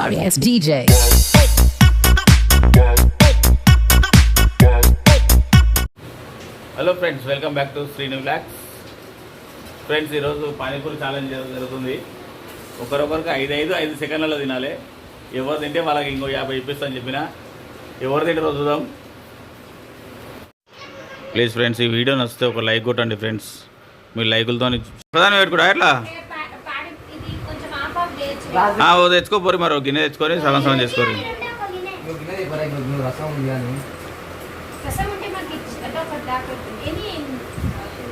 sorry ass DJ. Hello friends, welcome back to Srinu blogs. Friends, ఈరోజు panipuri challenge జరుగుతుంది. ఒకరొకరికి 5 సెకండ్లలో తినాలి. ఎవరు తింటే వాళ్ళకి ఇంకో 50 ఇప్పిస్తాను చెప్పిన. ఎవరు తింటే రోజు చూద్దాం. ప్లీజ్ ఫ్రెండ్స్, ఈ వీడియో నచ్చితే ఒక లైక్ కొట్టండి ఫ్రెండ్స్. మీరు లైకులతో ప్రధానం పెట్టుకుంటా ఎట్లా ఓ తెచ్చుకోపోరు, మరి గిన్నె తెచ్చుకొని సగం సగం చేసుకోరు.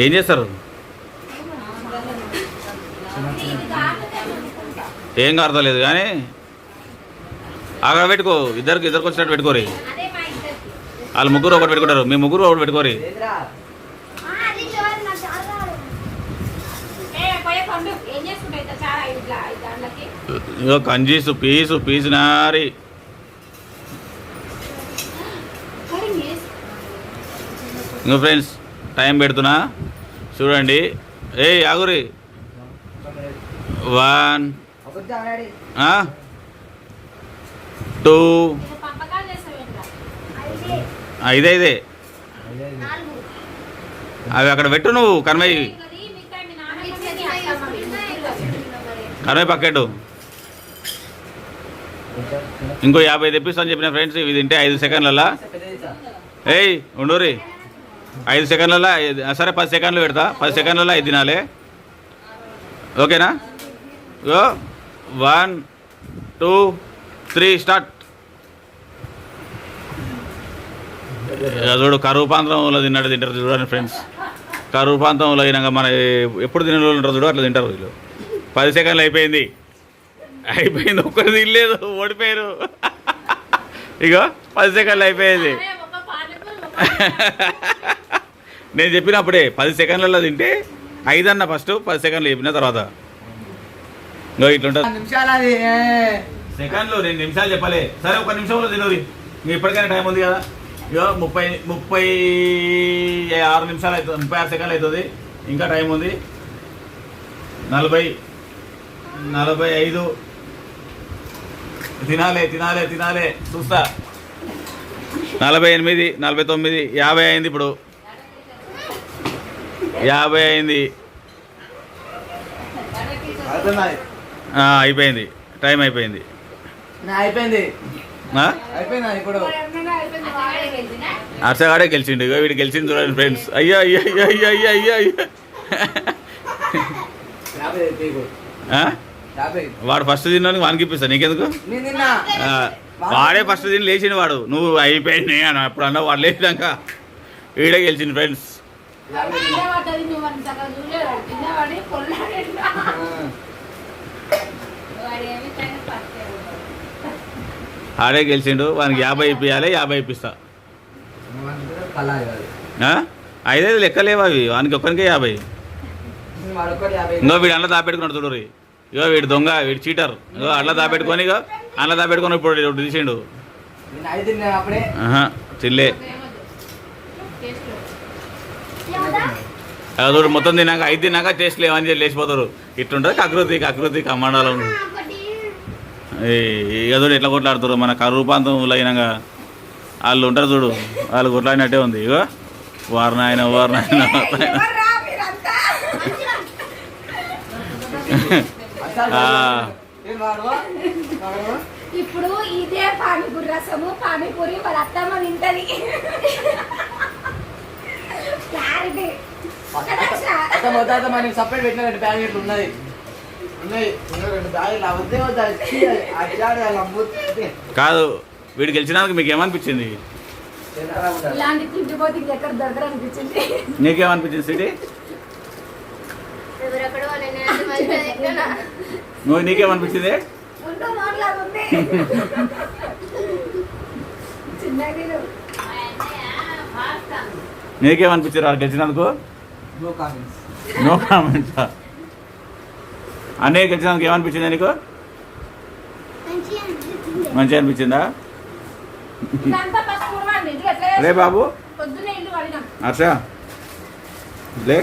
ఏం చేస్తారు? ఏం కారతలేదు కానీ అక్కడ పెట్టుకో. ఇద్దరికి వచ్చినట్టు పెట్టుకోరు. వాళ్ళు ముగ్గురు ఒకటి పెట్టుకుంటారు, మీ ముగ్గురు ఒకటి పెట్టుకోరు. ఇగో కంజీసు పీసు నారి. ఇంకో ఫ్రెండ్స్, టైం పెడుతున్నా చూడండి. ఆగురి. 1 2 5 అవి అక్కడ పెట్టు. నువ్వు కర్మయ్య పక్కెట్టు. ఇంకో 50 తెప్పిస్తాను చెప్పిన ఫ్రెండ్స్. ఇవి తింటే 5 సెకండ్లలా. ఉండూరి 5 సెకండ్లలో. సరే 10 సెకండ్లు పెడతా. 10 సెకండ్లలో 5 తినాలి. ఓకేనా? 1 2 3 స్టార్ట్. చూడు, కరువు ప్రాంతంలో తింటారు చూడండి ఫ్రెండ్స్. కరువు ప్రాంతంలో అయినాక మన ఎప్పుడు తినే వాళ్ళు ఉంటారు చూడు, అట్లా తింటారు వీళ్ళు. 10 సెకండ్లు అయిపోయింది. ఒక్కరు తినలేదు, ఓడిపోయారు. ఇగో 10 సెకండ్లు అయిపోయింది. నేను చెప్పినప్పుడే 10 సెకండ్లలో తింటే 5 అన్న ఫస్ట్, 10 సెకండ్లు చెప్పిన తర్వాత ఇట్లుంటుంది. సెకండ్లు నేను నిమిషాలు చెప్పలే. సరే, 1 నిమిషంలో తినది. ఇంక ఇప్పటికైనా టైం ఉంది కదా. ఇగో 36 నిమిషాలు అవుతుంది, 36 సెకండ్లు అవుతుంది. ఇంకా టైం ఉంది. 40 45 తినాలే చూస్తా. 48 49 50 అయింది. ఇప్పుడు 50 అయింది. అయిపోయింది. టైం అయిపోయింది. హర్షగాడే గెలిచిండు. వీడు గెలిచింది చూడండి ఫ్రెండ్స్. అయ్యో వాడు ఫస్ట్ తిన్నాను వానికి ఇప్పిస్తాను. నీకెందుకు? వాడే ఫస్ట్ తిని లేచిండు వాడు. నువ్వు అయిపోయింది అని అప్పుడు అన్నా. వాడు లేచినాక వీడే గెలిచింది ఫ్రెండ్స్. ఆడే గెలిచిండు. వానికి 50 ఇప్పియాలి. 50 ఇప్పిస్తా. 5 లెక్కలేవు అవి. వానికి ఒక్కరికే 50. ఇంకో వీడు అండ్ల దాపెట్టుకున్నాడు చూడు. ఇగో వీడు దొంగ, వీడు చీటర్. ఇగో అండ్ల దాపెట్టుకొని ఇప్పుడు తీసిండు. చిల్లే చూడు. మొత్తం తిన్నాక 5 తిన్నాక టేస్ట్ లేవని చెప్పి లేచిపోతారు. ఇట్లుంటుంది కకృతి కమ్మండాలం. ఇక చూడు ఎట్లా కొట్లాడుతారు. మన కరువు ప్రాంతంలో అయినాక వాళ్ళు ఉంటారు చూడు, వాళ్ళు కొట్లాడినట్టే ఉంది. ఇగో వారినాయన ఇప్పుడు ఇదే పానీపూరి రసము, పానీపూరి వాళ్ళ అత్తమ్మ తింటది. సపరేట్ పెట్టిన 2 ప్యాకెట్లు ఉన్నాయి. కాదు, వీడు గెలిచినందుకు మీకు ఏమనిపించింది? నీకేమనిపించింది సిటీ? నువ్వు నీకేమనిపించింది? నీకేమనిపించారు వాళ్ళు గెలిచినందుకు? No comments. అన్నయ్య గెలిచినందుకు ఏమనిపించింది నీకు? మంచిగా అనిపించిందా? రే బాబు, అచ్చా లే.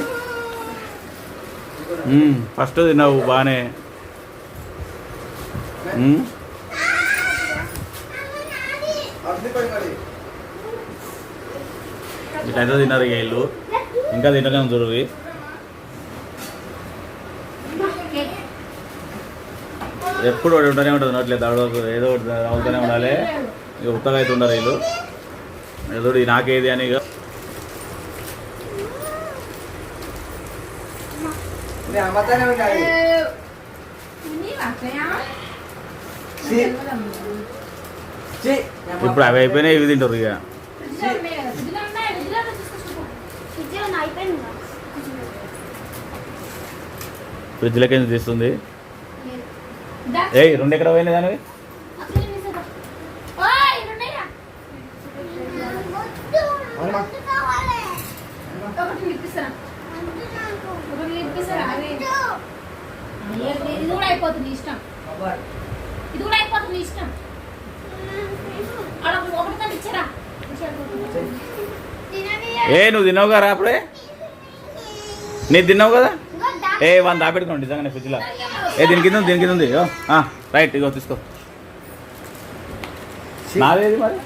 ఫస్ట్ తిన్నావు బాగానే. ఇట్లయితే తిన్నారు ఇక ఇల్లు ఇంకా తింటనే చూడవి. ఎప్పుడు ఒకటి ఉంటూనే ఉంటుంది నోట్లేదు దవడకు ఏదో ఒకటి అవుతూనే ఉండాలి. ఇక ఉత్తగా అయితే ఉండరు వీళ్ళు ఏదో నాకేది అని ఇక ఇప్పుడు అవి అయిపోయినాయి ఇవి తింటారు ఇక. ఫ్రిడ్జ్లోకి ఎందుకు తీస్తుంది? ఏయ్ 2 ఎక్కడ పోయినాయి దానివి? ఇది కూడా అయిపోతుంది ఇష్టం. ఇది కూడా అయిపోతుంది ఇష్టం. ఒకటి ఇచ్చారా? నువ్వు తిన్నావు కదా అప్పుడే? నేను తిన్నావు కదా? 1 దాపెట్టుకోండి నిజంగానే ఫ్రిడ్జ్లో. దీని కింద ఉంది. రైట్ ఇగో తీసుకో. నాదేది మరి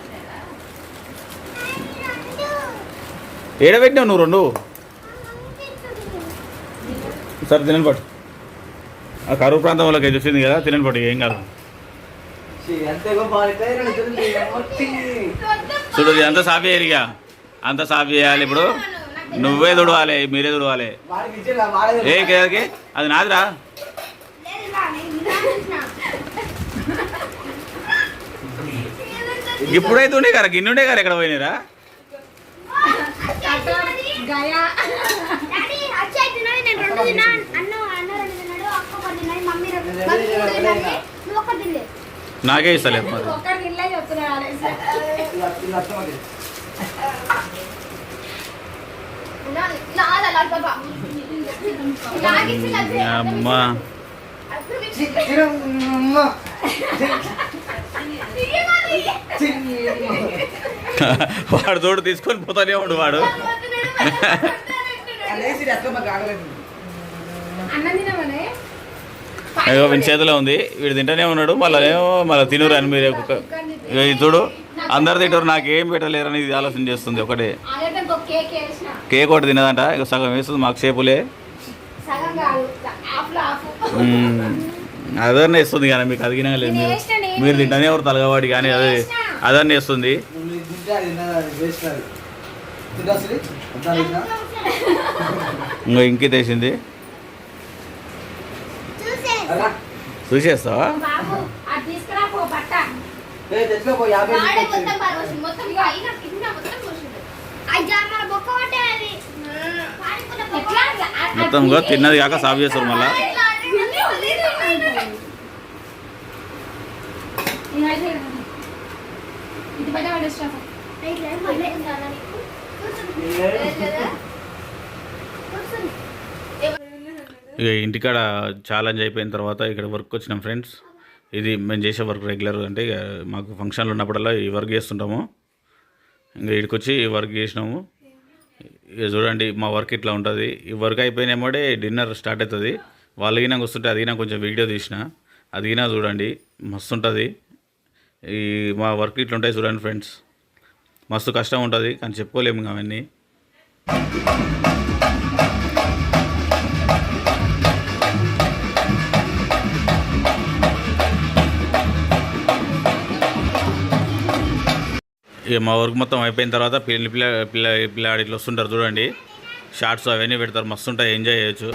ఏడబెట్టినావు నువ్వు 2? సరే తినని పట్టు. ఆ కరువు ప్రాంతం వాళ్ళకి చూసింది కదా తినని పట్టు ఏం కాదు. చూడు అంతా సాఫ్ చేయాలి ఇక అంతా సాఫ్ చేయాలి. ఇప్పుడు నువ్వే తుడవాలి మీరే తుడవాలి. కేదకి అది నాదిరా. ఇప్పుడైతే ఉండే కదా గిన్నె ఉండే కదా ఎక్కడ పోయినారా? నాకే ఇస్తలేదు మరి. అమ్మా వాడు తోడు తీసుకొని పోతానే ఉండు వాడు. అయ్యో వీని చేతిలో ఉంది వీడు తింటూనే ఉన్నాడు. మళ్ళీ తినరు అని మీరు చూడు అందరు తింటారు నాకేం పెట్టలేరని ఇది ఆలోచన చేస్తుంది. ఒకటే కేక్ ఒకటి తినదంట ఇక సగం వేస్తుంది మాకు షేపులే అదన్నీ ఇస్తుంది కానీ మీకు అదిగినా లేదు. మీరు తింటానే ఎవరు తలగవాడి కానీ అదన్నీ ఇస్తుంది. ఇంకా ఇంకే తెసింది చూసేస్తావా? మొత్తంగా తిన్నది కాక సాఫ్ చేస్తారు మళ్ళా. ఇక ఇంటికాడ ఛాలెంజ్ అయిపోయిన తర్వాత ఇక్కడ వర్క్ వచ్చినాం ఫ్రెండ్స్. ఇది మేము చేసే వర్క్ రెగ్యులర్ అంటే ఇక మాకు ఫంక్షన్లు ఉన్నప్పుడల్లా ఈ వర్క్ చేస్తుంటాము. ఇంకా ఇక్కడికి వచ్చి ఈ వర్క్ చేసినాము. ఇక చూడండి మా వర్క్ ఇట్లా ఉంటుంది. ఈ వర్క్ అయిపోయినామోడే డిన్నర్ స్టార్ట్ అవుతుంది. వాళ్ళకి నాకు వస్తుంటే అదిగినా కొంచెం వీడియో తీసిన అదిగినా చూడండి మస్తు ఉంటుంది. ఈ మా వర్క్ ఇట్లా ఉంటాయి చూడండి ఫ్రెండ్స్. మస్తు కష్టం ఉంటుంది కానీ చెప్పుకోలేము అవన్నీ. ఇక మా వర్క్ మొత్తం అయిపోయిన తర్వాత పిల్లాడి ఇట్లా వస్తుంటారు చూడండి. షార్ట్స్ అవన్నీ పెడతారు మస్తు ఉంటాయి ఎంజాయ్ చేయొచ్చు.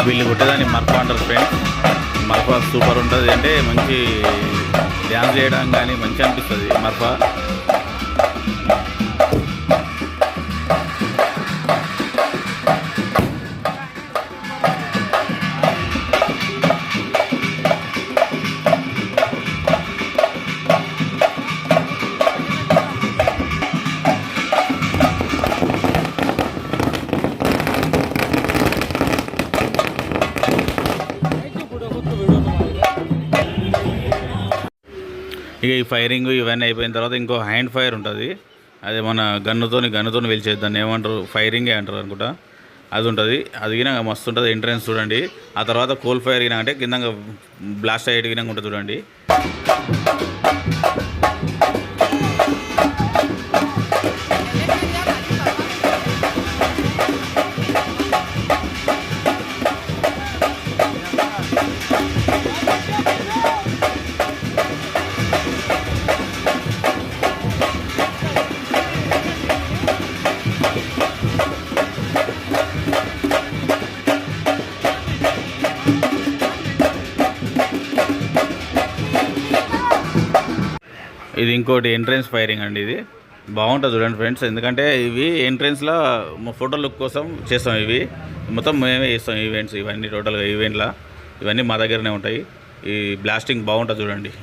వీళ్ళు కొట్టేదాన్ని మర్ఫా అంటారు ఫ్రెండ్స్. మర్ఫా సూపర్ ఉంటుంది అంటే మంచి డ్యాన్స్ చేయడం కానీ మంచి అనిపిస్తుంది మర్ఫా. ఇక ఈ ఫైరింగ్ ఇవన్నీ అయిపోయిన తర్వాత ఇంకో హ్యాండ్ ఫైర్ ఉంటుంది. అదే మన గన్నుతోని వెలిచేది, దాన్ని ఏమంటారు, ఫైరింగే అంటారు అనుకుంటా. అది ఉంటుంది. అది గిన మస్తు ఉంటుంది. ఎంట్రన్స్ చూడండి. ఆ తర్వాత కోల్ ఫైర్ గిన అంటే కింద బ్లాస్ట్ అయ్యేటి గిన ఉంటుంది చూడండి. ఇది ఇంకోటి ఎంట్రన్స్ ఫైరింగ్ అండి. ఇది బాగుంటుంది చూడండి ఫ్రెండ్స్. ఎందుకంటే ఇవి ఎంట్రన్స్లో ఫోటో లుక్ కోసం చేస్తాం. ఇవి మొత్తం మేమే చేస్తాం ఈవెంట్స్. ఇవన్నీ టోటల్గా ఈవెంట్లో ఇవన్నీ మా దగ్గరనే ఉంటాయి. ఈ బ్లాస్టింగ్ బాగుంటుంది చూడండి.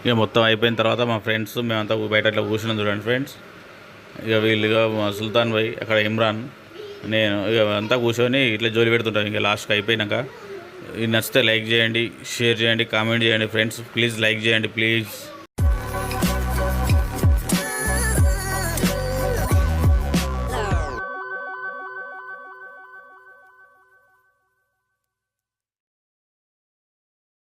ఇక మొత్తం అయిపోయిన తర్వాత మా ఫ్రెండ్స్ మేమంతా బయట అట్లా కూర్చున్నాం చూడండి ఫ్రెండ్స్. ఇక వీళ్ళుగా మా సుల్తాన్ భాయ్, అక్కడ ఇమ్రాన్, నేను ఇక అంతా కూర్చొని ఇట్లా జోలి పెడుతుంటాను. ఇక లాస్ట్కి అయిపోయినాక ఇది నచ్చితే లైక్ చేయండి, షేర్ చేయండి, కామెంట్ చేయండి ఫ్రెండ్స్. ప్లీజ్ లైక్ చేయండి ప్లీజ్.